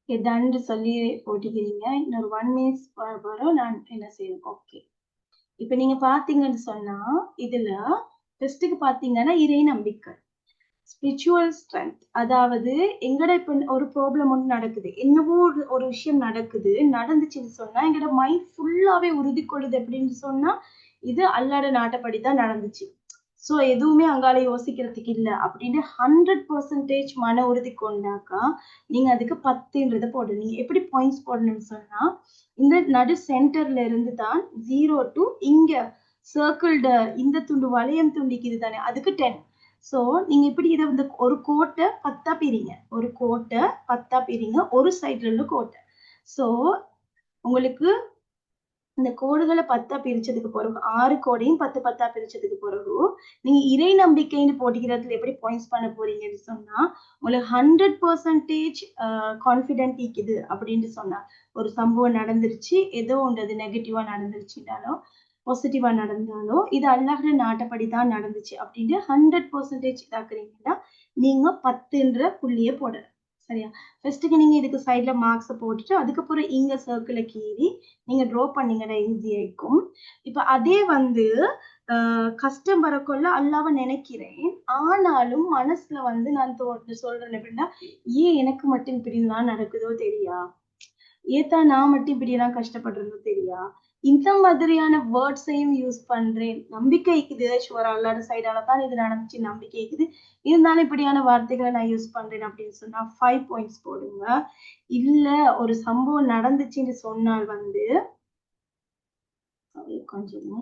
எதான்னு சொல்லி போட்டுக்கிறீங்க. இன்னொரு 1 மினிட்ஸ் வரும் நான் என்ன செய்யணும். ஓகே. இப்ப நீங்க பாத்தீங்கன்னு சொன்னா, இதுல ஃபர்ஸ்ட்டுக்கு பாத்தீங்கன்னா, இறை நம்பிக்கை. Spiritual strength. அதாவது எங்கட இப்ப ஒரு ப்ராப்ளம் ஒண்ணு நடக்குது. என்னவோ ஒரு விஷயம் நடக்குது. நடந்துச்சுன்னு சொன்னா, எங்கட மைண்ட் ஃபுல்லாவே உறுதி கொள்ளுது எப்படின்னு சொன்னா, இது அல்லாஹ்ட நாட்டப்படி தான் நடந்துச்சு. சோ எதுவுமே அங்கால யோசிக்கிறதுக்கு இல்ல அப்படின்னு 100% மன உறுதி கொண்டாக்கா நீங்க அதுக்கு 10ன்றத போடுறீங்க. எப்படி பாயிண்ட்ஸ் போடணும்னு சொன்னா, இந்த நடு சென்டர்ல இருந்து தான் 0 டு இங்க சர்க்கிள்ட இந்த துண்டு வளையம் துண்டிக்குது தானே அதுக்கு 10. சோ நீங்க இப்படி இதை வந்து ஒரு கோட்டை 10ஆ பிரிங்க. ஒரு கோட்டை 10ஆ பிரிங்க. ஒரு சைடுல இருந்து கோட்டை. சோ உங்களுக்கு இந்த கோடுகளை 10ஆ பிரிச்சதுக்கு பிறகு 6 கோடையும் 10 10ஆ பிரிச்சதுக்கு பிறகு நீங்க இறை நம்பிக்கைன்னு போட்டிக்கிறதுல எப்படி பாயிண்ட்ஸ் பண்ண போறீங்கன்னு சொன்னா உங்களுக்கு 100% கான்பிடென்ட் இருக்குது அப்படின்னு சொன்னா ஒரு சம்பவம் நடந்துருச்சு ஏதோ ஒன்று அது நெகட்டிவா நடந்துருச்சுனாலும் பாசிட்டிவா நடந்தாலோ இது அல்லாஹ்ட நாட்டப்படி தான் நடந்துச்சு அப்படின்னு 100% இதாக்குறீங்கன்னா நீங்க 10ன்ற புள்ளிய போடணும். சரியா? ஃபர்ஸ்ட்டுக்கு நீங்க இதுக்கு சைட்ல மார்க்ஸை போட்டுட்டு அதுக்கப்புறம் இங்க சர்க்கிளை கீறி நீங்க ட்ரா பண்ணீங்கன்னா ஈஸியா இருக்கும். இப்ப அதே வந்து கஷ்டம் வரக்குள்ள அல்லாஹ்வை நினைக்கிறேன். ஆனாலும் மனசுல வந்து நான் சொல்றேன் எப்படின்னா, ஏன் எனக்கு மட்டும் இப்படிலாம் நடக்குதோ தெரியா? ஏத்தான் நான் மட்டும் இப்படி எல்லாம் கஷ்டப்படுறதோ தெரியா? இந்த மாதிரியான வேர்ட்ஸையும் யூஸ் பண்றேன். நம்பிக்கை இருக்குது ஷுவரா அல்லாஹ்ட சைடால தான் இது நடந்துச்சு நம்பிக்கை இருக்குது. இருந்தாலும் இப்படியான வார்த்தைகளை நான் யூஸ் பண்றேன் அப்படின்னு சொன்னா 5 பாயிண்ட்ஸ் போடுங்க. இல்ல ஒரு சம்பவம் நடந்துச்சுன்னு சொன்னால் வந்து கொஞ்சம்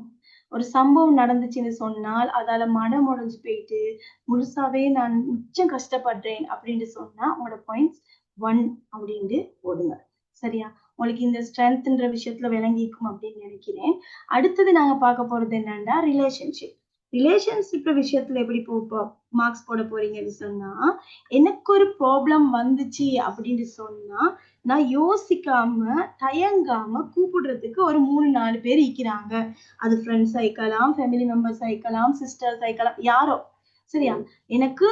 ஒரு சம்பவம் நடந்துச்சுன்னு சொன்னால் அதால மனம் உடைஞ்சு போயிட்டு முழுசாவே நான் மிச்சம் கஷ்டப்படுறேன் அப்படின்னு சொன்னா உங்களோட பாயிண்ட்ஸ் 1 அப்படின்ட்டு போடுங்க. சரியா? உங்களுக்கு இந்த ஸ்ட்ரென்த்ன்ற விஷயத்துல விளங்கிக்கும் அப்படின்னு நினைக்கிறேன். அடுத்தது நாங்க பார்க்க போறது என்னன்னா ரிலேஷன்ஷிப். ரிலேஷன்ஷிப் விஷயத்துல எப்படி மார்க்ஸ் போட போறீங்கன்னு சொன்னா எனக்கு ஒரு ப்ராப்ளம் வந்துச்சு அப்படின்னு சொன்னா நான் யோசிக்காம தயங்காம கூப்பிடுறதுக்கு ஒரு 3 4 பேர் இருக்கிறாங்க. அது ஃப்ரெண்ட்ஸ் ஆயிக்கலாம், ஃபேமிலி மெம்பர்ஸ் ஆயிக்கலாம், சிஸ்டர்ஸ் ஆயிக்கலாம், யாரோ. சரியா? எனக்கு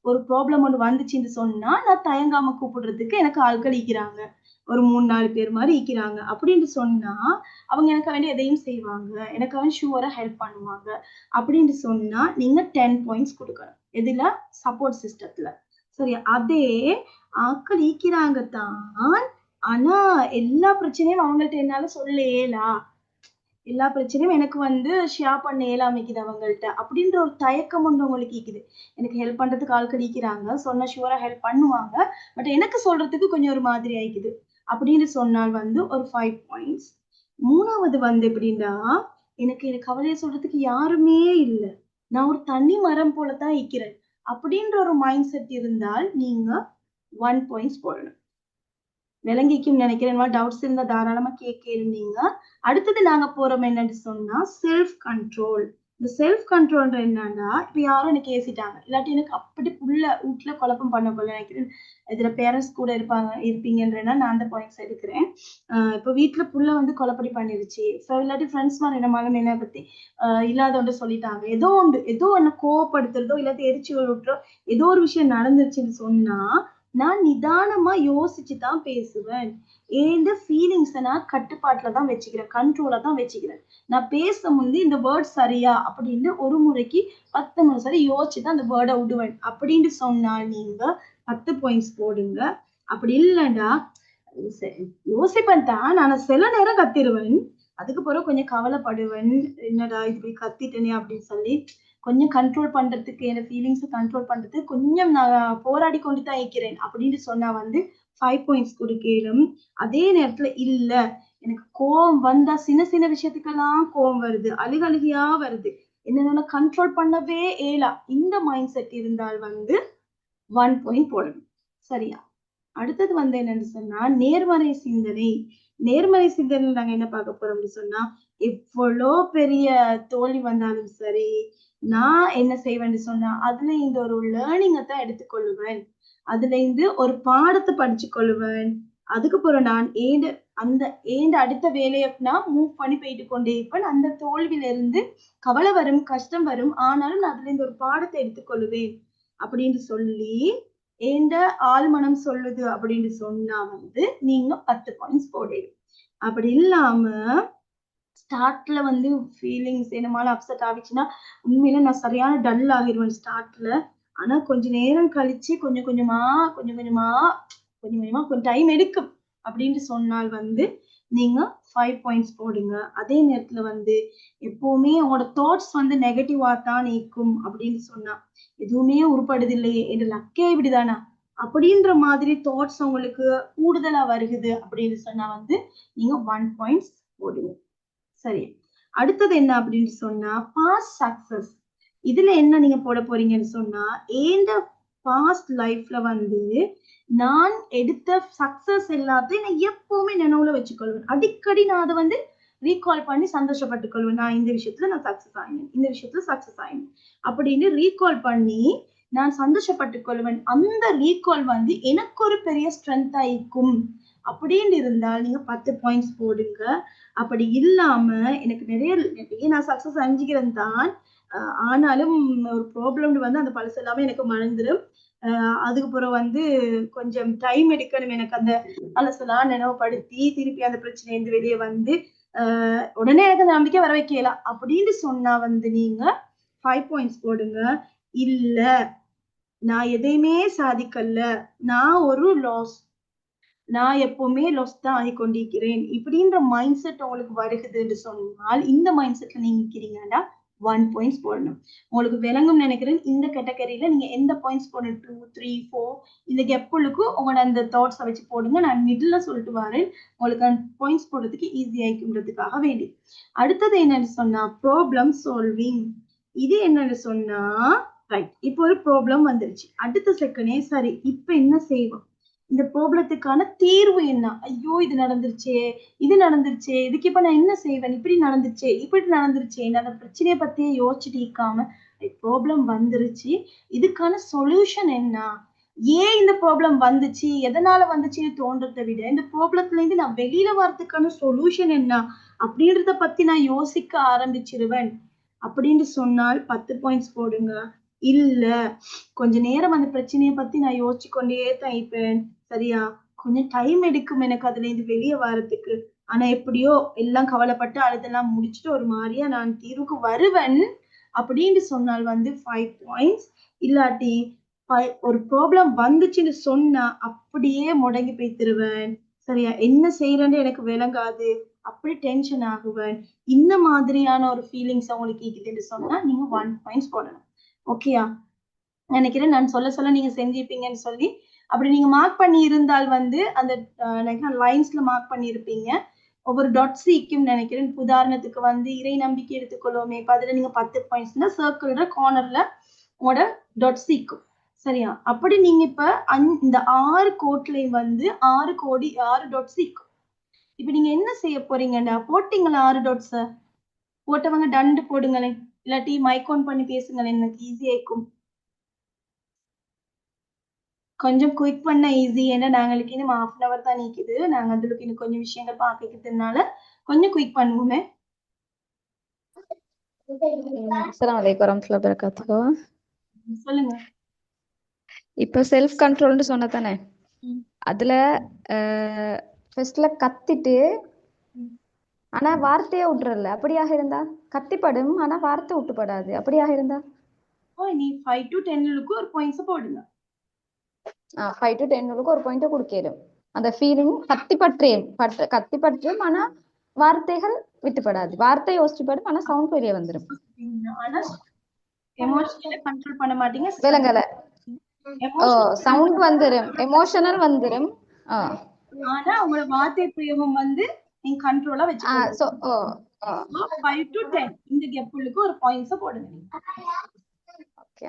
ஒரு ப்ராப்ளம் ஒன்று வந்துச்சுன்னு சொன்னா நான் தயங்காம கூப்பிடுறதுக்கு எனக்கு ஆட்கள் இருக்கிறாங்க. ஒரு 3 4 பேர் மாதிரி இருக்கிறாங்க அப்படின்னு சொன்னா அவங்க எனக்கு வேண்டிய எதையும் செய்வாங்க. எனக்கு அவன் ஷூவரா ஹெல்ப் பண்ணுவாங்க அப்படின்னு சொன்னா நீங்க 10 பாயிண்ட்ஸ் கொடுக்கணும். எதுல? சப்போர்ட் சிஸ்டத்துல. சரியா? அதே ஆட்கள் ஈக்கிறாங்க தான். ஆனா எல்லா பிரச்சனையும் அவங்கள்ட்ட என்னால சொல்ல இயலா. எல்லா பிரச்சனையும் எனக்கு வந்து ஷேர் பண்ண இயலாமைக்குது அவங்கள்ட்ட அப்படின்ற ஒரு தயக்கம் ஒண்ணு உங்களுக்கு இருக்குது. எனக்கு ஹெல்ப் பண்றதுக்கு ஆட்கள் ஈக்கிறாங்க. சொன்னா ஷுவரா ஹெல்ப் பண்ணுவாங்க. பட் எனக்கு சொல்றதுக்கு கொஞ்சம் ஒரு மாதிரி ஆயிக்குது. அப்படின்னு சொன்னால் வந்து ஒரு 5 பாயிண்ட்ஸ். 3வது வந்து எப்படின்னா, எனக்கு கவலைய சொல்றதுக்கு யாருமே இல்ல. நான் ஒரு தனி மரம் போல தான் இருக்கிறேன். அப்படின்ற ஒரு மைண்ட் செட் இருந்தால் நீங்க 1 பாயிண்ட்ஸ் போடணும். விளங்கிக்கும் நினைக்கிறேன். டவுட்ஸ் இருந்தா தாராளமா கேளுங்க. அடுத்தது நாங்க போறோம் என்னன்னு சொன்னா செல்ஃப் கண்ட்ரோல். இந்த செல்ஃப் கண்ட்ரோல்ன்ற என்னன்னா இப்ப யாரும் எனக்கு ஏசிட்டாங்க இல்லாட்டி எனக்கு அப்படி புள்ள வீட்டுல குழப்பம் பண்ண போல நினைக்கிறேன். இதுல பேரண்ட்ஸ் கூட இருப்பீங்கன்றனா நான் அந்த பாயிண்ட்ஸ் எடுக்கிறேன். இப்ப வீட்டுல புள்ள வந்து கொலைப்படி பண்ணிருச்சு இல்லாட்டி ஃப்ரெண்ட்ஸ் மாதிரி என்ன மகன் என்ன பத்தி இல்லாத ஒன்று சொல்லிட்டாங்க. ஏதோ ஒண்ணு கோவப்படுத்துறதோ இல்லாட்டி எரிச்சுகள் விட்டுறோ ஏதோ ஒரு விஷயம் நடந்துச்சுன்னு சொன்னா நான் நிதானமா யோசிச்சுதான் பேசுவேன். ஏண்ட ஃபீலிங்ஸை நான் கட்டுப்பாட்டுல தான் வச்சுக்கிறேன். கண்ட்ரோல தான் வச்சுக்கிறேன். நான் பேச முந்தி இந்த வேர்ட் சரியா அப்படின்னு ஒரு முறைக்கு 10 முறை சரி யோசிச்சுதான் அந்த வேர்டை விடுவேன் அப்படின்னு சொன்னால் நீங்க 10 பாயிண்ட்ஸ் போடுங்க. அப்படி இல்லைண்டா யோசிப்பேன் தான் நான் சில நேரம் கத்திருவேன். அதுக்கு பிறகு கொஞ்சம் கவலைப்படுவேன். என்னடா இப்படி கத்திட்டேனே அப்படின்னு சொல்லி கொஞ்சம் கண்ட்ரோல் பண்றதுக்கு என் ஃபீலிங்ஸை கண்ட்ரோல் பண்றதுக்கு கொஞ்சம் நான் போராடி கொண்டு தான் இருக்கிறேன் அப்படின்னு சொன்னா வந்து 5 பாயிண்ட்ஸ் கொடுக்கலும். அதே நேரத்துல இல்ல எனக்கு கோவம் வந்தா சின்ன சின்ன விஷயத்துக்கெல்லாம் கோவம் வருது. அழுகழுகையா வருது. என்னென்ன கண்ட்ரோல் பண்ணவே இயலா. இந்த மைண்ட் செட் இருந்தால் வந்து 1 பாயிண்ட் போடணும். சரியா? அடுத்தது வந்து என்னன்னு சொன்னா நேர்மறை சிந்தனை. நேர்மறை சிந்தனை நாங்க என்ன பார்க்க போறோம்னு சொன்னா எவ்வளோ பெரிய தோல்வி வந்தாலும் சரி நான் என்ன செய்வேன்னு சொன்னா அதுல இந்த ஒரு லேர்னிங்கை தான் எடுத்துக்கொள்ளுவேன். அதுல இருந்து ஒரு பாடத்தை படிச்சு கொள்ளுவேன். அதுக்கப்புறம் நான் ஏண்ட அடுத்த வேலையை நான் மூவ் பண்ணி போயிட்டு கொண்டே இருப்பேன். அந்த தோல்வியில இருந்து கவலை வரும், கஷ்டம் வரும். ஆனாலும் நான் அதுல இருந்து ஒரு பாடத்தை எடுத்துக்கொள்ளுவேன் அப்படின்னு சொல்லி ஏண்ட ஆழ்மனம் சொல்லுது அப்படின்னு சொன்னா வந்து நீங்க 10 பாயிண்ட்ஸ் போடுறீங்க. அப்படி இல்லாம ஸ்டார்ட்ல வந்து ஃபீலிங்ஸ் என்னமால அப்செட் ஆகிச்சுன்னா உண்மையில நான் சரியான டல் ஆகிடுவேன் ஸ்டார்ட்ல. ஆனா கொஞ்ச நேரம் கழிச்சு கொஞ்சம் கொஞ்சமா கொஞ்சம் டைம் எடுக்கும் அப்படின்னு சொன்னால் வந்து நீங்க 5 பாயிண்ட்ஸ் போடுங்க. அதே நேரத்துல வந்து எப்பவுமே உங்களோட தாட்ஸ் வந்து நெகட்டிவா தான் இருக்கும் அப்படின்னு சொன்னா எதுவுமே உருப்படுது இல்லையே என் லக்கே இப்படிதானா அப்படின்ற மாதிரி தாட்ஸ் உங்களுக்கு கூடுதலா வருகுது அப்படின்னு சொன்னா வந்து நீங்க 1 பாயிண்ட்ஸ் போடுங்க. சரி, அடுத்தது என்ன அப்படின்னு சொன்னா பாஸ்ட் சக்சஸ். இதுல என்ன நீங்க போட போறீங்கன்னு சொன்னா ஏண்ட பாஸ்ட் லைஃப்ல வந்து நான் எடுத்த சக்சஸ் எல்லாத்தையும் நான் எப்பவுமே நினைவுல வச்சுக்கொள்வேன். அடிக்கடி நான் அதை வந்து ரீகால் பண்ணி சந்தோஷப்பட்டுக் கொள்வேன். நான் இந்த விஷயத்துல நான் சக்சஸ் ஆயினேன், இந்த விஷயத்துல சக்சஸ் ஆயினேன் அப்படின்னு ரீகால் பண்ணி நான் சந்தோஷப்பட்டுக் கொள்வேன். அந்த ரீகால் வந்து எனக்கு ஒரு பெரிய ஸ்ட்ரென்த் ஆயிக்கும் அப்படின்னு இருந்தால் நீங்க 10 பாயிண்ட்ஸ் போடுங்க. அப்படி இல்லாம எனக்கு நிறைய நான் சக்சஸ் அடைஞ்சுக்கிறேன் தான், ஆனாலும் ஒரு ப்ராப்ளம் வந்து அந்த பழசு எல்லாமே எனக்கு மறந்துடும். அதுக்கு பிறகு வந்து கொஞ்சம் டைம் எடுக்கணும் எனக்கு அந்த பழசெல்லாம் நினைவுபடுத்தி திருப்பி அந்த பிரச்சனையிலிருந்து வெளியே வந்து உடனே எனக்கு நம்பிக்கை வர வைக்கலாம் அப்படின்னு சொன்னா வந்து நீங்க 5 பாயிண்ட்ஸ் போடுங்க. இல்ல நான் எதையுமே சாதிக்கல, நான் ஒரு லாஸ், நான் எப்பவுமே லாஸ் தான் ஆகி கொண்டிருக்கிறேன் இப்படின்ற மைண்ட் செட் உங்களுக்கு வருகுதுன்னு சொன்னால் இந்த மைண்ட் செட்ல நீங்க இருக்கிறீங்கன்னா 1 பாயிண்ட்ஸ் போடணும். உங்களுக்கு விளங்கும் நினைக்கிறேன். இந்த கேட்டகரியில நீங்க எந்த பாயிண்ட்ஸ் போடணும் 2, 3, 4 இந்த கெப்புளுக்கு உங்களோட அந்த தாட்ஸை வச்சு போடுங்க. நான் மிடில் சொல்லிட்டு வரேன் உங்களுக்கு அந்த பாயிண்ட்ஸ் போடுறதுக்கு ஈஸி ஆயிக்குன்றதுக்காக வேண்டி. அடுத்தது என்னன்னு சொன்னா ப்ராப்ளம் சால்விங். இது என்னன்னு சொன்னா ரைட், இப்போ ஒரு ப்ராப்ளம் வந்துருச்சு. அடுத்த செகண்டே சரி இப்ப என்ன செய்வோம், இந்த ப்ராப்ளத்துக்கான தீர்வு என்ன, ஐயோ இது நடந்துருச்சே இது நடந்துருச்சே இதுக்கு இப்ப நான் என்ன செய்வேன், இப்படி நடந்துருச்சே இப்படி நடந்துருச்சே அந்த பிரச்சனையை பத்தியே யோசிச்சுட்டு இருக்காம ப்ராப்ளம் வந்துருச்சு இதுக்கான சொல்யூஷன் என்ன, ஏன் இந்த ப்ராப்ளம் வந்துச்சு எதனால வந்துச்சுன்னு தோன்றதை விட இந்த ப்ராப்ளத்துல இருந்து நான் வெளியில வர்றதுக்கான சொல்யூஷன் என்ன அப்படின்றத பத்தி நான் யோசிக்க ஆரம்பிச்சிருவேன் அப்படின்னு சொன்னால் 10 பாயிண்ட்ஸ் போடுங்க. இல்ல கொஞ்ச நேரம் அந்த பிரச்சனையை பத்தி நான் யோசிச்சு கொண்டே தான் இருப்பேன், சரியா கொஞ்சம் டைம் எடுக்கும் எனக்கு அதுல இருந்து வெளியே வர்றதுக்கு, ஆனா எப்படியோ எல்லாம் கவலைப்பட்டு அதெல்லாம் முடிச்சுட்டு ஒரு மாதிரியா நான் தீர்வுக்கு வருவேன் அப்படின்னு சொன்னால் வந்து 5 பாயிண்ட்ஸ். இல்லாட்டி ஒரு ப்ராப்ளம் வந்துச்சுன்னு சொன்னா அப்படியே முடங்கி போய்த்திருவேன், சரியா என்ன செய்யறேன்னு எனக்கு விளங்காது அப்படி டென்ஷன் ஆகுவேன். இந்த மாதிரியான ஒரு ஃபீலிங்ஸ் உங்களுக்கு இருக்குதுன்னு சொன்னா நீங்க 1 பாயிண்ட்ஸ் போடணும். ஓகேயா, நினைக்கிறேன் நான் சொல்ல சொல்ல நீங்க செஞ்சிருப்பீங்கன்னு சொல்லி. அப்படி நீங்க மார்க் பண்ணி இருந்தால் வந்து அந்த லைன்ஸ்ல மார்க் பண்ணிருப்பீங்க. ஒவ்வொரு டாட் சிக்கும் நினைக்கிறேன். உதாரணத்துக்கு வந்து இறை நம்பிக்கை எடுத்துக்கொள்வோமே, இப்ப அதுல நீங்க 10 பாயிண்ட்ஸ்னா சர்க்கிள்ற கார்னர்ல உங்களோட டாட் சிக்கும், சரியா அப்படி நீங்க இப்ப இந்த 6 கோட்லயும் வந்து 6 கோடி 6 டாட் சிக்கும். இப்ப நீங்க என்ன செய்ய போறீங்கன்னா போட்டீங்களா 6 டாட்ஸ போட்டவங்க டண்டு போடுங்களேன், இல்லாட்டி மைக் ஆன் பண்ணி பேசுங்களேன், எனக்கு ஈஸியா இருக்கும். கொஞ்சம் குயிக் பண்ண ஈஸி, ஏன்னா நாங்களுக்கு இன்னும் 1/2 hour தான் நிக்குது. நாங்க அதுக்கு இன்னும் கொஞ்சம் விஷயங்கள் பாக்கிறதுனால கொஞ்சம் குயிக் பண்ணுவோமே. அஸ்ஸலாமு அலைக்கும் வரஹ்மத்துல்லாஹி வபரகாத்துஹு. சொல்லுங்க. இப்போ செல்ஃப் கண்ட்ரோல்னு சொன்னதானே, அதுல ஃபர்ஸ்ட்ல கத்திட்டு ஆனா வார்த்தையே விட்டுறல, அப்படியாக இருந்தா கத்திப்படும் ஆனா வார்த்தை விட்டுப்படாது, அப்படியாக இருந்தா நீ 5 to 10 ஒரு பாயிண்ட்ஸ் போடுங்க. 5 to 10 ஒரு பாயிண்ட் கொடுக்கலும். அந்த ஃபீலிங் கத்திப்பற்றும் ஆனா வார்த்தைகள் விட்டுப்படாது, வார்த்தை யோசிச்சுப்படும் ஆனா சவுண்ட் வெளியே வந்துடும். ஆனா எமோஷனலை கண்ட்ரோல் பண்ண மாட்டீங்க. விலங்கல சவுண்ட் வந்துரும், எமோஷனல் வந்துரும். ஆனா உங்களோட வார்த்தை பிரயோகம் வந்து நீங்க கண்ட்ரோலா வச்சுக்கோங்க. 5 to 10 இந்த கெப்புளுக்கு ஒரு பாயிண்ட்ஸ் போடுங்க. ஓகே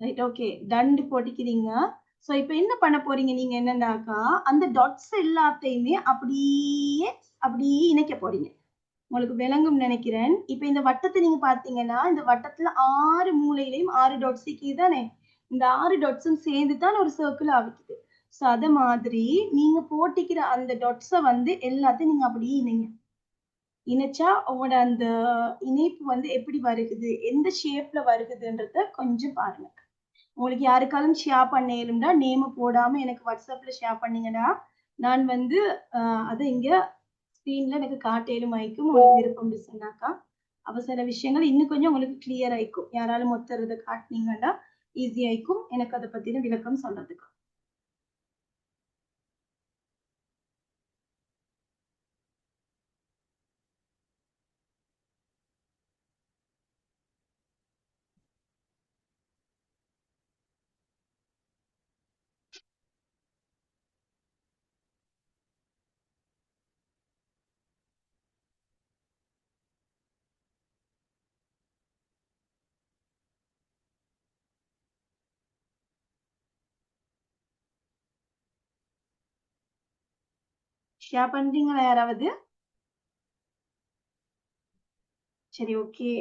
ரைட், ஓகே டன் போட்டுக்கிறீங்க. சோ இப்போ என்ன பண்ண போறீங்க நீங்க என்னன்னாக்கா அந்த டாட்ஸ் எல்லாத்தையுமே அப்படியே இணைக்க போறீங்க. உங்களுக்கு விளங்கும் நினைக்கிறேன். இப்ப இந்த வட்டத்தை நீங்க பாத்தீங்கன்னா இந்த வட்டத்துல 6 மூலையிலையும் 6 டாட்ஸ் தானே, இந்த 6 டாட்ஸும் சேர்ந்து தான் ஒரு சர்க்கிள் ஆகிக்குது. சோ அத மாதிரி நீங்க போட்டிக்கிற அந்த டாட்ஸை வந்து எல்லாத்தையும் நீங்க அப்படியே இணைங்க. இணைச்சா உங்களோட அந்த இணைப்பு வந்து எப்படி வருகுது, எந்த ஷேப்ல வருகுதுன்றத கொஞ்சம் பாருங்க. உங்களுக்கு யாருக்காலும் ஷேர் பண்ணேலும்டா நேம் போடாம எனக்கு வாட்ஸ்அப்ல ஷேர் பண்ணீங்கன்னா நான் வந்து அதை இங்க ஸ்கிரீன்ல எனக்கு காட்டேலும் ஆயிக்கும். உங்களுக்கு விருப்பம் சொன்னாக்கா அவசர விஷயங்கள் இன்னும் கொஞ்சம் உங்களுக்கு கிளியர் ஆயிக்கும். யாராலும் ஒருத்தர் காட்டினீங்கன்னா ஈஸி ஆயிக்கும் எனக்கு அதை பத்தின விளக்கம் சொல்றதுக்கு. ஷேர் பண்றீங்களா யாராவது? சரி, ஓகே.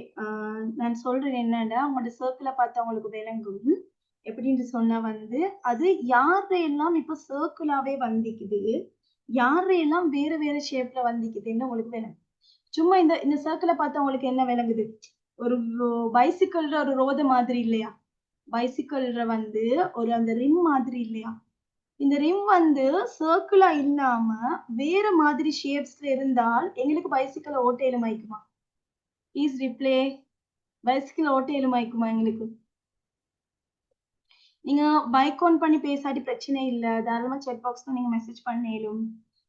நான் சொல்றேன் என்னன்னா உங்களோட சர்க்கிளை பார்த்தா உங்களுக்கு விளங்கும். எப்படின்னு சொன்னா வந்து அது யாரையெல்லாம் இப்ப சர்க்கிளாவே வந்திக்குது, யாரையெல்லாம் வேற வேற ஷேப்ல வந்திக்குதுன்னு உங்களுக்கு விளங்கும். சும்மா இந்த இந்த சர்க்கிளை பார்த்தா உங்களுக்கு என்ன விளங்குது? ஒரு பைசிக்கிள்ற ஒரு ரோத மாதிரி இல்லையா? பைசிக்கிள்ற வந்து ஒரு அந்த ரிம் மாதிரி இல்லையா? இந்த ரிம் வந்து சர்க்கிளா இல்லாம வேற மாதிரி ஷேப்ஸ்ல இருந்தால் எங்களுக்கு பைசிக்கிளை ஓட்டையிலும் ஆயிக்குமா? Please reply. பைசிக்கிள் ஓட்டையிலும் ஆயிக்குமா எங்களுக்கு? நீங்க மைக் ஆன் பண்ணி பேசாட்டி பிரச்சனை இல்ல. தாராளமா chat பாக்ஸ்ல நீங்க மெசேஜ் பண்ணேலும்.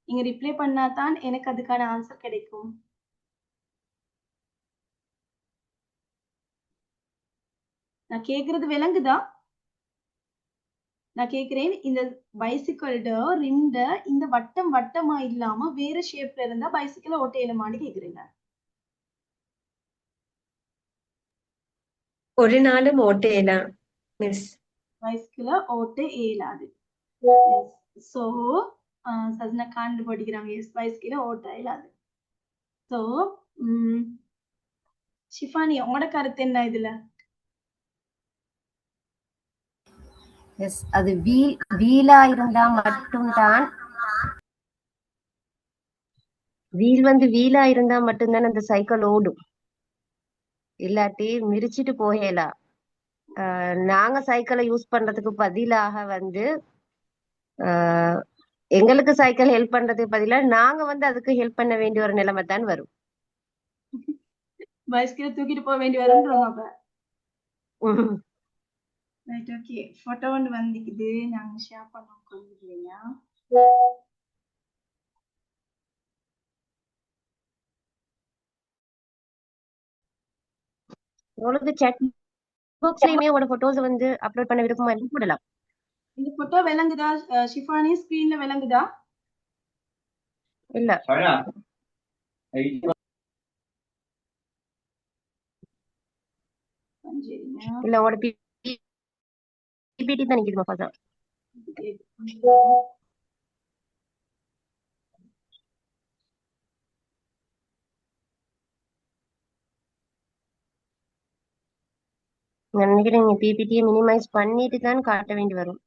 நீங்க ரிப்ளை பண்ணாதான் எனக்கு அதுக்கான ஆன்சர் கிடைக்கும். நான் கேக்குறது விளங்குதா? நான் கேக்குறேன் இந்த பைசிக்கிள்ட ரிம்ட இந்த வட்டம் வட்டமா இல்லாம வேற ஷேப்ல இருந்தா பைசிக்கிள ஓட்டையிலுமான்னு கேக்குறீங்க. ஒரு நாளும் ஓட்டேலாம் மிஸ். பைசிக்கிள ஓட்ட இயலாது. சோ சஜ்னா கண்டுபிடிக்கிறாங்க. எஸ், பைசிக்கிள ஓட்ட இயலாது. சோ ஷிஃபானி உங்களோட கருத்து என்ன இதுல? எஸ், அது வீலா இருந்தா மட்டும்தான், வீலா இருந்தா மட்டும்தான் அந்த சைக்கிள் ஓடும். இல்லாட்டி மிரிச்சிட்டு போகலாம். நாங்க சைக்கிளை யூஸ் பண்றதுக்கு பதிலாக வந்து எங்களுக்கு சைக்கிள் ஹெல்ப் பண்றதுக்கு பதிலா நாங்க வந்து அதுக்கு ஹெல்ப் பண்ண வேண்டிய ஒரு நிலைமை தான் வரும். பைஸ்கிள தூக்கிட்டு போக வேண்டி வரும்ன்றோம் அப்ப. உம். Right, okay. போட்டோ ஒன்று வந்துக்குது, நாங்க ஷேர் பண்ணோம் கொண்டுக்கிறீங்க. உங்களுக்கு chat பாக்ஸ்லயுமே உங்களோட போட்டோஸ் வந்து அப்லோட் பண்ண விருப்பமா இருந்தா போடலாம். இந்த போட்டோ விளங்குதா ஷிஃபானி? ஸ்கிரீன்ல விளங்குதா? இல்ல, இல்ல உங்களோட பிபிடி தான் நிக்குதுமா பாத்தா. நான் நினைக்கிறேன் நீங்க பிபிடியை மினிமைஸ் பண்ணிட்டு தான் காட்ட வேண்டி வரும்.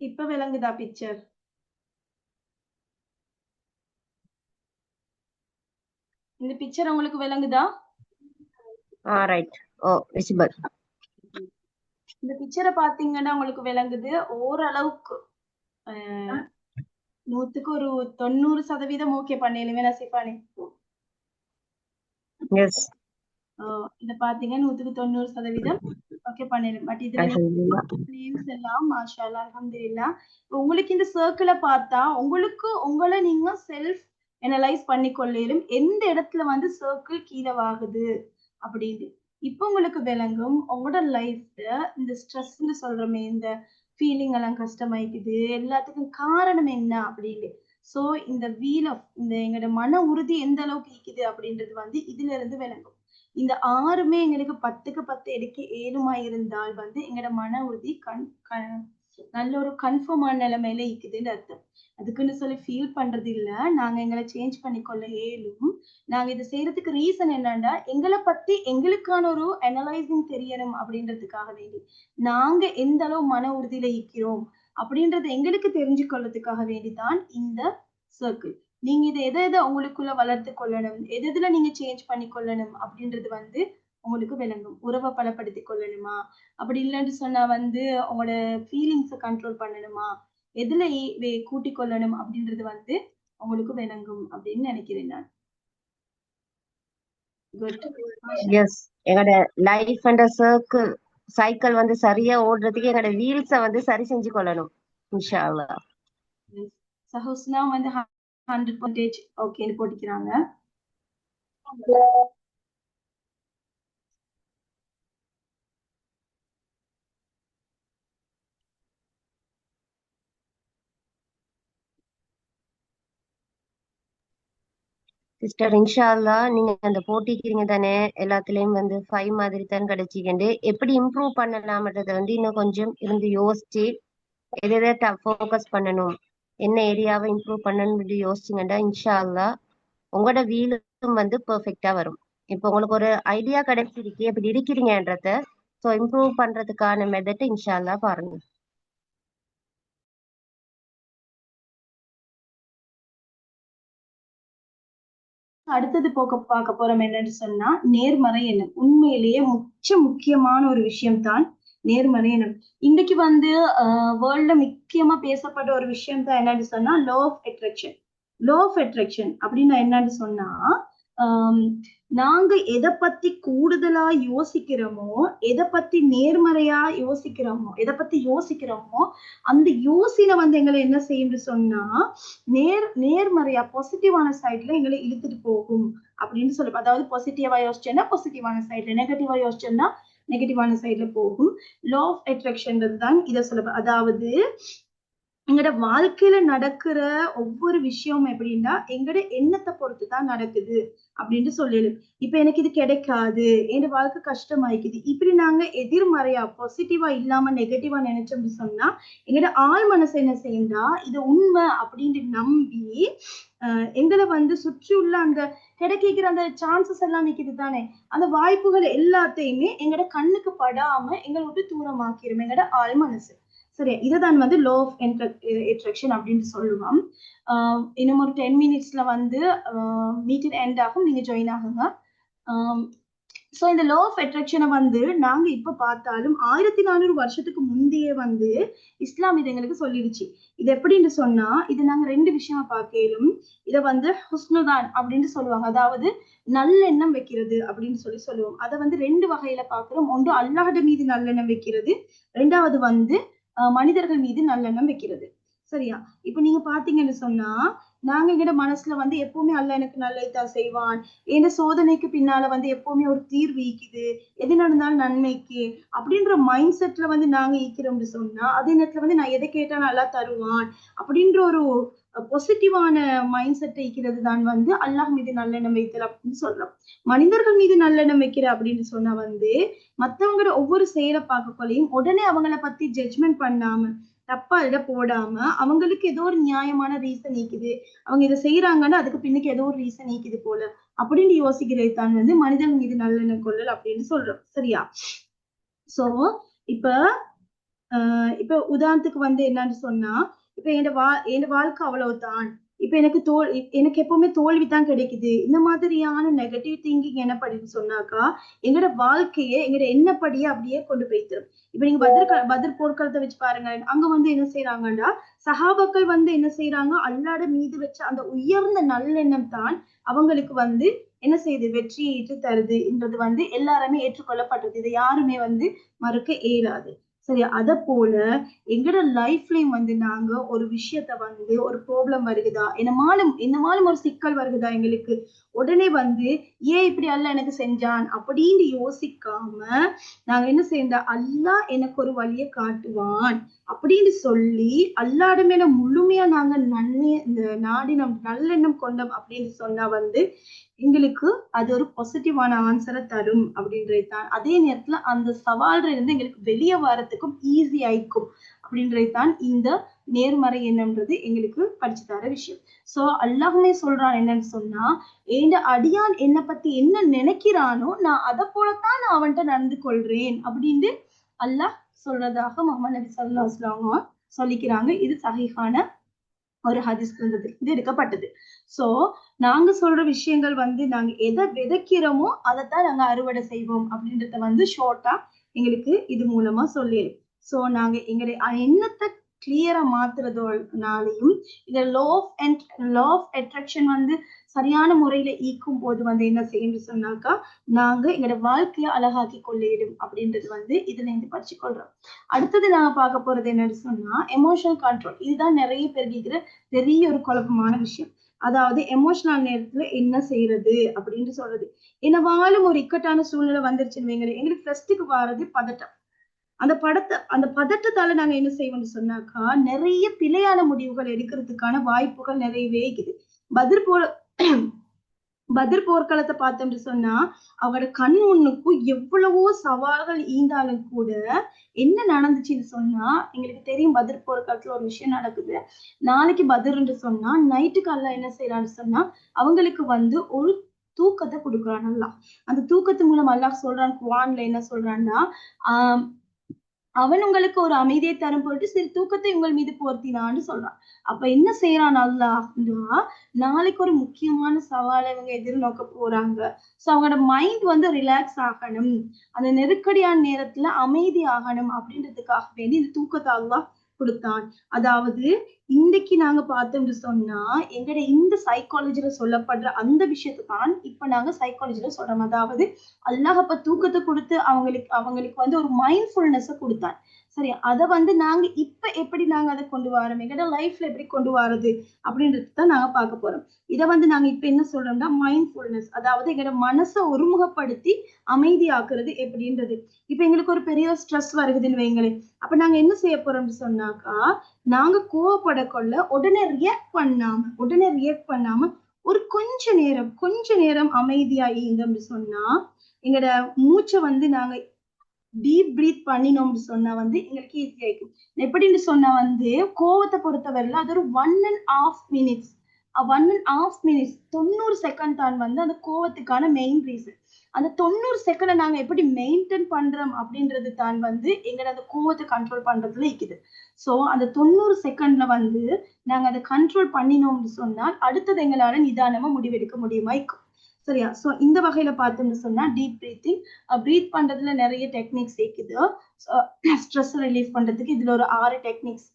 இப்ப விளங்குதா பிக்சர்? இந்த பிக்சர் உங்களுக்கு விளங்குதா? ரைட். ஓ, விசிபிள். இந்த பிக்சரை பாத்தீங்கன்னா உங்களுக்கு விளங்குது ஓரளவுக்கு 100க்கு ஒரு 90% ஓகே பண்ணலுமே நான் சிஃபானி. எஸ். இத பாத்தீங்க 100க்கு 90% ஓகே பண்ணலும். பட் இதுல நேம்ஸ் எல்லாம் மாஷா அல்லாஹ் அல்ஹம்துலில்லாஹ். உங்களுக்கு இந்த சர்க்கிளை பார்த்தா உங்களுக்கு உங்களை நீங்க செல்ஃப் அனலைஸ் பண்ணி கொள்ளையிலும் எந்த இடத்துல வந்து சர்க்கிள் கீழே ஆகுது அப்படின்னு. இப்ப உங்களுக்கு விளங்கும் உங்களோட லைஃப்ல இந்த ஸ்ட்ரெஸ்ன்னு சொல்றோமே, இந்த ஃபீலிங் எல்லாம் கஷ்டமாயிக்குது, எல்லாத்துக்கும் காரணம் என்ன அப்படின்னு. சோ இந்த வீல் ஆஃப் இந்த எங்களோட மன உறுதி எந்த அளவுக்கு இருக்குது அப்படின்றது வந்து இதுல இருந்து விளங்கும். இந்த 6மே எங்களுக்கு 10க்கு 10 எடுக்க ஏழுமா இருந்தால் வந்து எங்களோட மன உறுதி நல்ல ஒரு கன்ஃபார்மான நிலைமையில இருக்குதுன்னு அர்த்தம். அதுக்குன்னு சொல்லி ஃபீல் பண்றது இல்ல. நாங்க எங்களை சேஞ்ச் பண்ணிக்கொள்ள இயலும். நாங்க இதை செய்யறதுக்கு ரீசன் என்னன்னா எங்களை பத்தி எங்களுக்கான ஒரு அனலைசிங் தெரியணும் அப்படின்றதுக்காக வேண்டி, நாங்க எந்த அளவு மன உறுதியில இருக்கிறோம் அப்படின்றது எங்களுக்கு தெரிஞ்சு கொள்ளறதுக்காக வேண்டிதான் இந்த சர்க்கிள். நீங்க இதை எதை எதை உங்களுக்குள்ள வளர்த்து கொள்ளணும், எதுல நீங்க சேஞ்ச் பண்ணி கொள்ளணும் அப்படின்றது வந்து உங்களுக்கு விளங்கும். உறவை பலப்படுத்தி கொள்ளணுமா, அப்படி இல்லைன்னு சொன்னா வந்து உங்களோட ஃபீலிங்ஸை கண்ட்ரோல் பண்ணணுமா, எதுல கூட்டிக் கொள்ளணும் அப்படின்றது வந்து உங்களுக்கு விளங்கும் அப்படின்னு நினைக்கிறேன் நான். குட். எஸ், எங்களோட லைஃப் அண்ட் சைக்கிள் வந்து சரியா ஓடுறதுக்கு எங்களோட வீல்ஸை வந்து சரி செஞ்சு கொள்ளணும் இன்ஷா அல்லாஹ். சஹோஸ்னா வந்து 100% ஓகேன்னு போட்டுக்கிறாங்க. சிஸ்டர் இன்ஷா அல்லாஹ் நீங்க அந்த போட்டிக்கிறீங்க தானே, எல்லாத்துலயும் வந்து 5 மாதிரி தான் கிடைச்சிக்கிண்டு எப்படி இம்ப்ரூவ் பண்ணலாம்ன்றத வந்து இன்னும் கொஞ்சம் இருந்து யோசிச்சு எதை ஃபோக்கஸ் பண்ணணும், என்ன ஏரியாவை இம்ப்ரூவ் பண்ணணும்னு யோசிச்சிங்கன்னா இன்ஷா அல்லாஹ் உங்களோட வீலும் வந்து பெர்ஃபெக்டா வரும். இப்போ உங்களுக்கு ஒரு ஐடியா கிடைச்சிருக்கு எப்படி இருக்கிறீங்கன்றத, ஸோ இம்ப்ரூவ் பண்றதுக்கான மெத்தட் இன்ஷா அல்லாஹ் பாருங்க. அடுத்தது பார்க்க போறோம் என்னன்னு சொன்னா நேர்மறை எண்ணம். உண்மையிலேயே முக்கியமான ஒரு விஷயம் தான் நேர்மறை எண்ணம். இன்னைக்கு வந்து வேர்ல்ட்ல முக்கியமா பேசப்பட்ட ஒரு விஷயம் தான் என்னன்னு சொன்னா law of attraction. Law of attraction அப்படின்னா என்னன்னு சொன்னா நாங்க எதை பத்தி கூடுதலா யோசிக்கிறோமோ, எதை பத்தி நேர்மறையா யோசிக்கிறோமோ, எதை பத்தி யோசிக்கிறோமோ அந்த யோசனை வந்து எங்களை என்ன செய்யும்னு சொன்னா நேர்மறையா பாசிட்டிவான சைட்ல எங்களை இழுத்துட்டு போகும் அப்படின்னு சொல்லுவோம். அதாவது பாசிட்டிவா யோசிச்சேன்னா பாசிட்டிவான சைட்ல, நெகட்டிவா யோசிச்சேன்னா நெகட்டிவான சைட்ல போகும். லா ஆஃப் அட்ராக்ஷன்றது தான் இதை சொல்லுவோம். அதாவது எங்களோட வாழ்க்கையில நடக்கிற ஒவ்வொரு விஷயமும் எப்படின்னா எங்களோட எண்ணத்தை பொறுத்து தான் நடக்குது அப்படின்னு சொல்லலும். இப்ப எனக்கு இது கிடைக்காது, என் வாழ்க்கை கஷ்டமாயிக்குது, இப்படி நாங்க எதிர்மறையா பாசிட்டிவா இல்லாம நெகட்டிவா நினைச்சோம்னு சொன்னா எங்களோட ஆள் மனசு என்ன செய்யுண்டா இது உண்மை அப்படின்னு நம்பி எங்களை வந்து சுற்றி உள்ள அந்த கிடைக்கிற அந்த சான்சஸ் எல்லாம் நிக்குது தானே, அந்த வாய்ப்புகள் எல்லாத்தையுமே எங்களோட கண்ணுக்கு படாம எங்களை விட்டு தூரமாக்கிரும் எங்களோட ஆள் மனசு. சரி, இதுதான் வந்து லா ஆஃப் அட்ராக்ஷன் அப்படின்னு சொல்லுவோம். இன்னும் ஒரு 10 மினிட்ஸ்ல வந்து மீட்டிங் எண்ட் ஆகும், நீங்க ஜாயின் ஆகுங்க. ஸோ இந்த லா ஆஃப் அட்ராக்ஷனை வந்து நாங்க இப்ப பார்த்தாலும் 1400 வருஷத்துக்கு முந்தையே வந்து இஸ்லாம் இது எங்களுக்கு சொல்லிடுச்சு. இது எப்படின்னு சொன்னா இது நாங்க 2 விஷயமா பார்க்கலும். இதை வந்து ஹுஸ்னுதான் அப்படின்னு சொல்லுவாங்க, அதாவது நல்லெண்ணம் வைக்கிறது அப்படின்னு சொல்லுவோம். அதை வந்து 2 வகையில பாக்குறோம். ஒன்று அல்லாஹ்ட மீது நல்லெண்ணம் வைக்கிறது, 2வது வந்து மனிதர்கள் மீது நல்லெண்ணம் வைக்கிறது. சரியா? இப்ப நீங்க பாத்தீங்கன்னு சொன்னா நாங்க எங்கட மனசுல வந்து எப்பவுமே அல்லாஹ் எனக்கு நல்லதுதான் செய்வான், எந்த சோதனைக்கு பின்னால வந்து எப்பவுமே ஒரு தீர்வு ஈக்குது, எது நடந்தாலும் நன்மைக்கு அப்படின்ற மைண்ட் செட்ல வந்து நாங்க ஈக்கிறோம்னு சொன்னா அதே நேரத்துல வந்து நான் எதை கேட்டா நல்லா தருவான் அப்படின்ற ஒரு பாசிட்டிவான மைண்ட் செட்டை ஈக்கிறது தான் வந்து அல்லாஹ் மீது நல்லெண்ணம் வைத்தல் அப்படின்னு சொல்றோம். மனிதர்கள் மீது நல்லெண்ணம் வைக்கிற அப்படின்னு சொன்னா வந்து மத்தவங்களோட ஒவ்வொரு செயலை பார்க்கக்கொள்ளையும் உடனே அவங்கள பத்தி ஜட்ஜ்மெண்ட் பண்ணாம தப்பா இட போடாம அவங்களுக்கு ஏதோ ஒரு நியாயமான ரீசன் நீக்குது, அவங்க இதை செய்யறாங்கன்னா அதுக்கு பின்னுக்கு ஏதோ ஒரு ரீசன் நீக்குது போல அப்படின்னு யோசிக்கிறது தான் வந்து மனிதன் மீது நல்லெண்ணம் கொள்ளல் அப்படின்னு சொல்றோம். சரியா? சோ இப்ப உதாரணத்துக்கு வந்து என்னன்னு சொன்னா இப்ப என் வாழ்க்கை அவ்வளவுதான், இப்ப எனக்கு எப்பவுமே தோல்விதான் கிடைக்குது, இந்த மாதிரியான நெகட்டிவ் திங்கிங் என்ன படின்னு சொன்னாக்கா எங்களோட வாழ்க்கையை எங்களோட எண்ணப்படியே அப்படியே கொண்டு போய்த்திரும். இப்ப நீங்க பத்ர் போர்க்களத்தை வச்சு பாருங்க. அங்க வந்து என்ன செய்யறாங்கன்னா சஹாபாக்கள் வந்து என்ன செய்யறாங்க, அல்லாஹ்ட மீது வச்ச அந்த உயர்ந்த நல்லெண்ணம் தான் அவங்களுக்கு வந்து என்ன செய்யுது, வெற்றியை ஈட்டு தருது என்றது வந்து எல்லாருமே ஏற்றுக்கொள்ளப்பட்டது. இதை யாருமே வந்து மறுக்க இயலாது. சரி, அத போல எங்கட லைஃப்லயும் வந்து நாங்க ஒரு விஷயத்த வந்து ஒரு ப்ராப்ளம் வருகுதா, என்னமாலும் ஒரு சிக்கல் வருகுதா எங்களுக்கு, உடனே வந்து ஏன் இப்படி அல்லாஹ் எனக்கு செஞ்சான் அப்படின்னு யோசிக்காம நாங்க என்ன செய்யறோம், அல்லாஹ் எனக்கு ஒரு வழியை காட்டுவான் அப்படின்னு சொல்லி அல்லாஹ்ட மேல முழுமையா நாங்க இந்த நாடினம் நல்லெண்ணம் கொண்டோம் அப்படின்னு சொன்னா வந்து எங்களுக்கு அது ஒரு பாசிட்டிவான ஆன்சரை தரும் அப்படின்றது தான். அதே நேரத்துல அந்த சவால்ல இருந்து எங்களுக்கு வெளியே வரத்துக்கும் ஈஸி ஆயிக்கும் அப்படின்றது தான் இந்த நேர்மறை எண்ணம்ன்றது எங்களுக்கு படிச்சு தர விஷயம். சோ அல்லாஹ்வே சொல்றான் என்னன்னு சொன்னா, ஏண்ட அடியான் என்னை பத்தி என்ன நினைக்கிறானோ நான் அதை போலத்தான் நான் அவன்கிட்ட நடந்து கொள்றேன் அப்படின்னு அல்லாஹ் சொல்றதாக முஹம்மது நபி ஸல்லல்லாஹு அலைஹி வஸல்லம் சொல்லிக்கிறாங்க. இது சஹீஹான ஒரு ஹதீஸ் கிரந்தத்தில் இது எடுக்கப்பட்டது. சோ நாங்க சொல்ற விஷயங்கள் நாங்க எதை விதைக்கிறோமோ அதைத்தான் நாங்க அறுவடை செய்வோம் அப்படின்றத ஷார்ட்டா எங்களுக்கு இது மூலமா சொல்லிடும். சோ நாங்க எங்களுடைய எண்ணத்தை கிளியரா மாத்துறதுனாலையும் இந்த லா ஆஃப் அட்ராக்ஷன் சரியான முறையில ஈக்கும் போது என்ன செய்யும் சொன்னாக்கா நாங்க எங்களோட வாழ்க்கையை அழகாக்கி கொள்ளிடும் அப்படின்றது இதுல இருந்து படிச்சு கொள்றோம். அடுத்தது நாங்க பார்க்க போறது என்னன்னு சொன்னா எமோஷனல் கண்ட்ரோல். இதுதான் நிறைய பேர் கேட்கிற பெரிய ஒரு குழப்பமான விஷயம். அதாவது எமோஷனல் நேரத்துல என்ன செய்யறது அப்படின்னு சொல்றது. என்னவாலும் ஒரு இக்கட்டான சூழ்நிலை வந்துருச்சுன்னு வைங்களேன், எங்களுக்கு ஃபர்ஸ்ட்டுக்கு வாரது பதட்டம். அந்த பதட்டத்தால நாங்க என்ன செய்வோம்னு சொன்னாக்கா நிறைய பிழையான முடிவுகள் எடுக்கிறதுக்கான வாய்ப்புகள் நிறையவே இருக்குது. பத்ர் போர்க்களத்தை பார்த்தோம்னு சொன்னா அவரோட கண் முன்னுக்கும் எவ்வளவோ சவால்கள் ஈந்தாலும் கூட என்ன நடந்துச்சுன்னு சொன்னா எங்களுக்கு தெரியும். பத்ர் போர்க்களத்துல ஒரு விஷயம் நடக்குது. நாளைக்கு பத்ர்ன்னு சொன்னா நைட்டுக்கு அல்லாஹ் என்ன செய்யறான்னு சொன்னா அவங்களுக்கு ஒரு தூக்கத்தை கொடுக்குறான் அல்லாஹ். அந்த தூக்கத்து மூலம் அல்லாஹ் சொல்றான், குர்ஆன்ல என்ன சொல்றான்னா அவன் உங்களுக்கு ஒரு அமைதியை தரும் பொருட்டு சிறு தூக்கத்தை உங்கள் மீது போர்த்தினான்னு சொல்றான். அப்ப என்ன செய்யறான் அல்லாஹ்னா நாளைக்கு ஒரு முக்கியமான சவாலை இவங்க எதிர்நோக்க போறாங்க. சோ அவங்களோட மைண்ட் ரிலாக்ஸ் ஆகணும், அந்த நெருக்கடியான நேரத்துல அமைதி ஆகணும் அப்படின்றதுக்காக வேண்டி இந்த தூக்கத்தை அல்லாஹ் கொடுத்தான். அதாவது இன்னைக்கு நாங்க பார்த்தோம்னு சொன்னா எங்கட இந்த சைக்காலஜில சொல்லப்படுற அந்த விஷயத்தை தான் இப்ப நாங்க சைக்காலஜில சொல்றோம். அதாவது அல்லாஹ் அப்ப தூக்கத்தை கொடுத்து அவங்களுக்கு ஒரு மைண்ட்ஃபுல்னஸ் கொடுத்தான். சரி, அதை நாங்க இப்ப எப்படி நாங்க அதை கொண்டு வரோம், எங்கட லைஃப்ல எப்படி கொண்டு வர்றது அப்படின்றது தான் நாங்க பார்க்க போறோம். இதை நாங்க இப்ப என்ன சொல்றோம்னா மைண்ட்ஃபுல்னஸ், அதாவது எங்கட மனசை ஒருமுகப்படுத்தி அமைதியாக்குறது எப்படின்றது. இப்ப எங்களுக்கு ஒரு பெரிய ஸ்ட்ரெஸ் வருகுதுன்னு வைங்களேன், அப்ப நாங்க என்ன செய்ய போறோம்னு சொன்னாக்கா நாங்க கோவப்பட கொள்ள உடனே ரியாக்ட் பண்ணாம ஒரு கொஞ்ச நேரம் அமைதியா இருந்தோம்னு சொன்னா எங்கட மூச்சை நாங்க டீப் பிரீத் பண்ணினோம்னு சொன்னா எங்களுக்கு ஈஸி ஆயிக்கும். எப்படின்னு சொன்னா கோவத்தை பொறுத்தவரையில அது ஒரு 1.5 minutes 90 செகண்ட் தான் அந்த கோவத்துக்கான மெயின் ரீசன். அந்த 90 செகண்டை நாங்க எப்படி மெயின்டைன் பண்றோம் அப்படின்றது தான் எங்களை அந்த கோவத்தை கண்ட்ரோல் பண்றதுல இருக்குது. சோ அந்த 90 செகண்ட்ல நாங்க அதை கண்ட்ரோல் பண்ணினோம்னு சொன்னால் அடுத்தது எங்களால நிதானமா முடிவெடுக்க முடியுமா இருக்கும். சரியா? சோ இந்த வகையில பார்த்தோம்னு சொன்னா டீப் பிரீத்திங், பிரீத் பண்றதுல நிறைய டெக்னிக்ஸ் இருக்குது. ஸ்ட்ரெஸ் ரிலீஃப் பண்றதுக்கு இதுல ஒரு 6 டெக்னிக்ஸ்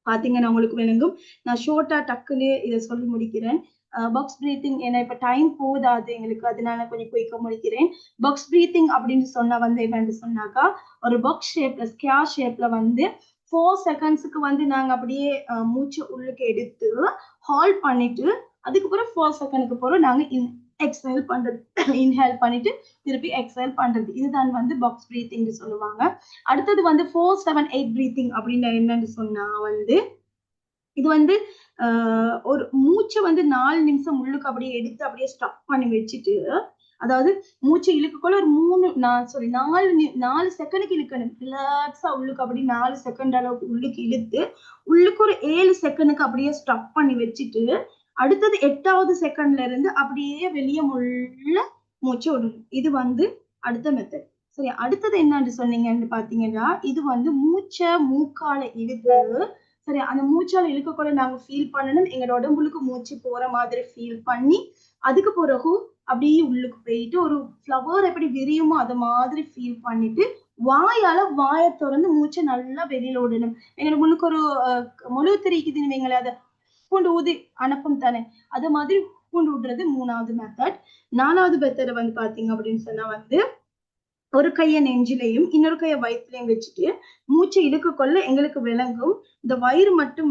பாத்தீங்கன்னா உங்களுக்கு விளங்கும். நான் ஷோர்ட்டா டக்குன்னு இதை சொல்லி முடிக்கிறேன். பாக்ஸ் பிரீத்திங், ஏன்னா இப்ப டைம் போதாது எங்களுக்கு, அதனால கொஞ்சம் குயிக்கா முடிக்கிறேன். பாக்ஸ் பிரீத்திங் அப்படின்னு சொன்னா என்னன்னு சொன்னாக்கா ஒரு பாக்ஸ் ஷேப்ல ஸ்கொயர் ஷேப்ல 4 செகண்ட்ஸுக்கு நாங்க அப்படியே மூச்சு உள்ளுக்கு எடுத்து ஹால்ட் பண்ணிட்டு அதுக்கப்புறம் 4 செகண்டுக்கு போறோம் நாங்க எக்ஸைல் பண்றது, இன்ஹேல் பண்ணிட்டு திருப்பி எக்ஸைல் பண்றது. இதுதான் பாக்ஸ் பிரீத்திங் சொல்லுவாங்க. அடுத்தது 4-7-8 பிரீத்திங் அப்படின்னு என்னன்னு சொன்னா இது ஒரு மூச்சை 4 நிமிஷம் உள்ளுக்கு அப்படியே எடுத்து அப்படியே ஸ்டாப் பண்ணி வச்சுட்டு, அதாவது மூச்சை இழுக்கக்குள்ள ஒரு 4 செகண்டுக்கு இழுக்கணும். ரிலாக்ஸா உள்ளுக்கு அப்படி 4 செகண்ட் அளவுக்கு உள்ளுக்கு இழுத்து உள்ளுக்கு ஒரு 7 செகண்டுக்கு அப்படியே ஸ்டாப் பண்ணி வச்சுட்டு அடுத்தது 8வது செகண்ட்ல இருந்து அப்படியே வெளியே முள்ள மூச்சு விடணும். இது அடுத்த மெத்தட். சரி, அடுத்தது என்னன்னு சொன்னீங்கன்னு பாத்தீங்கன்னா இது மூச்சை மூக்கால இழுத்து, சரி அந்த மூச்சால இழுக்கக்குள்ள நாங்க ஃபீல் பண்ணணும், எங்களோட உடம்புக்கு மூச்சு போற மாதிரி ஃபீல் பண்ணி அதுக்கு பிறகு அப்படியே உள்ளுக்கு போயிட்டு ஒரு ஃப்ளவர் எப்படி விரியுமோ அது மாதிரி ஃபீல் பண்ணிட்டு வாயை திறந்து மூச்சை நல்லா வெளியில விடணும். எங்களுக்கு முன்னுக்கு ஒரு மொழு தெரிக்குதுன்னு வைங்களேன், அதை பூண்டு ஊதி அனுப்பும் தானே, அது மாதிரி பூண்டு விடுறது 3வது மெத்தட். 4வது மெத்தட் பாத்தீங்க அப்படின்னு சொன்னா ஒரு கைய நெஞ்சிலையும் இன்னொரு கைய வயிற்றுலையும் வச்சுட்டு மூச்சை இழுக்க கொள்ள எங்களுக்கு விளங்கும். இந்த வயிறு மட்டும்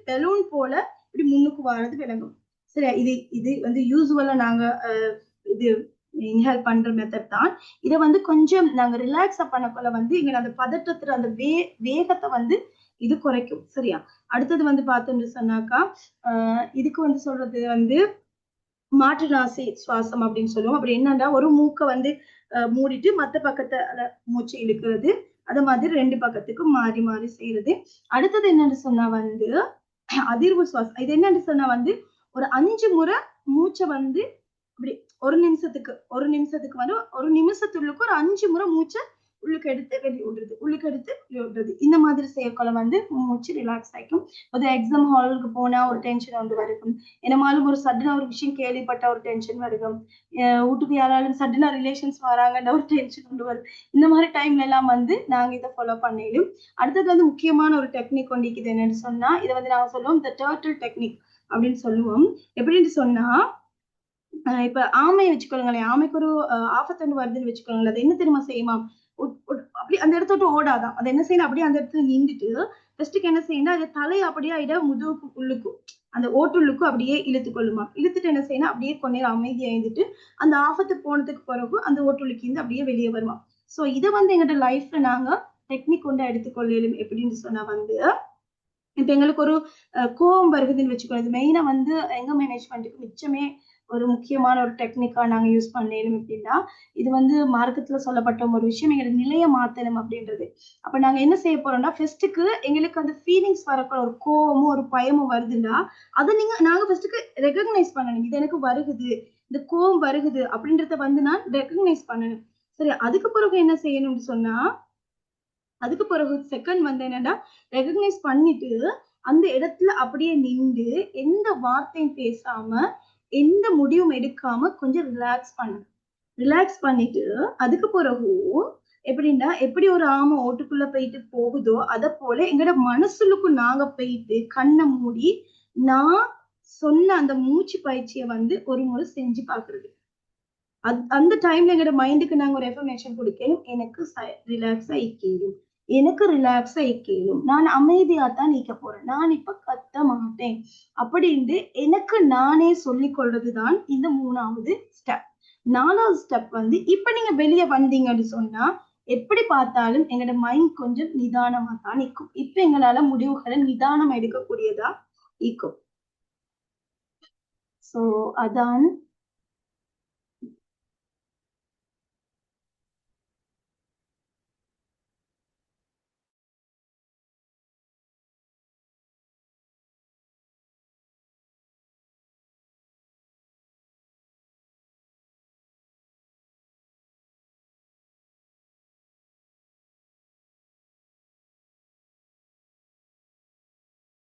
பெலூன் போல இப்படி முன்னுக்கு வர்றது விளங்கும். சரியா? இது யூசுவலா நாங்க இது இன்ஹேல் பண்ற மெத்தட் தான். இதை கொஞ்சம் நாங்க ரிலாக்ஸா பண்ணக்குள்ள எங்களை அந்த பதட்டத்துல அந்த வேகத்தை இது குறைக்கும். சரியா? அடுத்தது பார்த்தோம்னு சொன்னாக்கா இதுக்கு சொல்றது மாற்று நாசி சுவாசம் அப்படின்னு சொல்லுவோம். அப்படி என்னன்னா ஒரு மூக்கை மூடிட்டு மத்த பக்கத்துல மூச்சு இழுக்கிறது, அது மாதிரி 2 பக்கத்துக்கும் மாறி மாறி செய்யறது. அடுத்தது என்னன்னு சொன்னா வந்து அதிர்வு சுவாசம். இது என்னன்னு சொன்னா வந்து ஒரு 5 முறை மூச்சை வந்து அப்படி ஒரு நிமிஷத்துக்கு வந்து ஒரு நிமிஷத்துள்ளுக்கு ஒரு 5 முறை மூச்சை உள்ளுக்கு எடுத்து வெளியே விடுறது, உள்ளுக்கு எடுத்து வெளியே விடுறது. இந்த மாதிரி செய்யக்குள்ள வந்து மூச்சு ரிலாக்ஸ் ஆயிக்கும். ஒரு எக்ஸாம் ஹாலுக்கு போனா ஒரு டென்ஷன் வந்து வருகும். என்னமாலும் ஒரு சடனா ஒரு விஷயம் கேள்விப்பட்ட ஒரு டென்ஷன் வருகும். வீட்டுக்கு யாராலும் சடனா ரிலேஷன்ஸ் வராங்கன்ற ஒரு டென்ஷன் கொண்டு வரும். இந்த மாதிரி டைம்ல எல்லாம் வந்து நாங்க இதை ஃபாலோ பண்ணிடும். அடுத்தது வந்து முக்கியமான ஒரு டெக்னிக் கொண்டிருக்குது என்னன்னு சொன்னா, இதை வந்து நாங்க சொல்லுவோம் இந்த டர்ட்டில் டெக்னிக் அப்படின்னு சொல்லுவோம். எப்படின்னு சொன்னா இப்ப ஆமையை வச்சுக்கோங்களேன். ஆமைக்கு ஒரு ஆபத்து வருதுன்னு வச்சுக்கோங்களேன். அது என்ன தெரியுமா செய்யுமா? அப்படி அந்த இடத்த விட்டு ஓடாதான். அது என்ன செய்யணும்? அப்படியே அந்த இடத்துல நின்றுட்டு ஃபர்ஸ்ட்டுக்கு என்ன செய்யணும்? அது தலையை அப்படியே முதுகுக்கு உள்ளுக்கும் அந்த ஓட்டுள்ளுக்கும் அப்படியே இழுத்து கொள்ளுமா. இழுத்துட்டு என்ன செய்யணும்? அப்படியே கொஞ்ச நேரம் அமைதியா இருந்துட்டு அந்த ஆபத்து போனதுக்கு பிறகு அந்த ஓட்டுள்ளுக்கு இருந்து அப்படியே வெளியே வருமா. சோ இதை வந்து எங்களோட லைஃப்ல நாங்க டெக்னிக் கொண்டு எடுத்துக்கொள்ளலும். எப்படின்னு சொன்னா வந்து இப்ப எங்களுக்கு ஒரு கோவம் வருகுதுன்னு வச்சுக்கோ. இது மெயினா வந்து எங்க மேனேஜ்மெண்ட்டுக்கு மிச்சமே ஒரு முக்கியமான ஒரு டெக்னிக்கா நாங்க யூஸ் பண்ணலும். எப்படின்னா இது வந்து மார்க்கத்துல சொல்லப்பட்ட ஒரு விஷயம், எங்களோட நிலைய மாத்தணும் அப்படின்றது. அப்ப நாங்க என்ன செய்ய போறோம்னா ஃபர்ஸ்ட்டுக்கு எங்களுக்கு அந்த ஃபீலிங்ஸ் வரக்கூட ஒரு கோவமும் ஒரு பயமும் வருதுன்னா அதை நாங்க ஃபர்ஸ்ட்டுக்கு ரெகக்னைஸ் பண்ணணும். இது எனக்கு வருகுது, இந்த கோவம் வருகுது அப்படின்றத வந்து நான் ரெகக்னைஸ் பண்ணணும். சரி, அதுக்கு பிறகு என்ன செய்யணும்னு சொன்னா அதுக்கு பிறகு செகண்ட் வந்து என்னன்னா ரெகக்னைஸ் பண்ணிட்டு அந்த இடத்துல அப்படியே நின்று எந்த வார்த்தையும் பேசாம எந்த முடிவும் எடுக்காம கொஞ்சம் ரிலாக்ஸ் பண்ணிட்டு அதுக்கு பிறகு எப்படின்னா எப்படி ஒரு ஆமை ஓட்டுக்குள்ள போயிட்டு போகுதோ அத போல எங்களோட மனசுலுக்கு நாங்க போயிட்டு கண்ணை மூடி நான் சொன்ன அந்த மூச்சு பயிற்சியை வந்து ஒரு முறை செஞ்சு பாக்குறது. அந்த டைம்ல எங்களோட மைண்டுக்கு நாங்க ஒரு எஃபர்மேஷன் கொடுக்கணும். எனக்கு ரிலாக்ஸா இக்கேலும், நான் அமைதியாத்தான் நீக்க போறேன், நான் இப்ப கத்த மாட்டேன் அப்படின்னு எனக்கு நானே சொல்லிக் கொள்றதுதான் இந்த 3வது ஸ்டெப். 4வது ஸ்டெப் வந்து இப்ப நீங்க வெளியே வந்தீங்கன்னு சொன்னா எப்படி பார்த்தாலும் எங்களோட மைண்ட் கொஞ்சம் நிதானமா தான் இருக்கும். இப்ப எங்களால முடிவுகளை நிதானம் எடுக்கக்கூடியதா இருக்கும். சோ அதான்